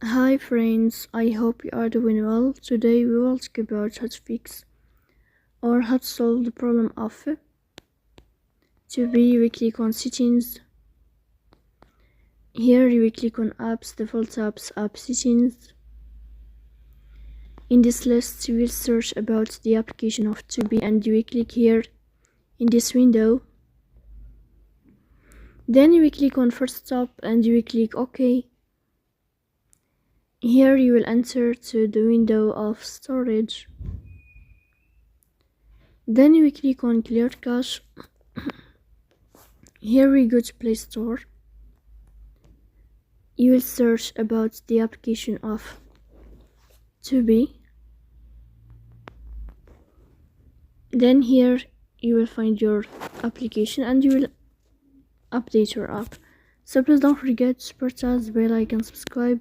Hi friends, I hope you are doing well. Today we will talk about how to fix or how to solve the problem of Tubi. We click on settings. Here you will click on apps, default apps, app settings. In this list you will search about the application of Tubi and you will click here in this window. Then you will click on first stop and you will click OK. Here you will enter to the window of storage. Then you will click on clear cache. Here we go to Play Store. You will search about the application of Tubi. Then here you will find your application and you will update your app. So please don't forget to support us, bell icon, subscribe.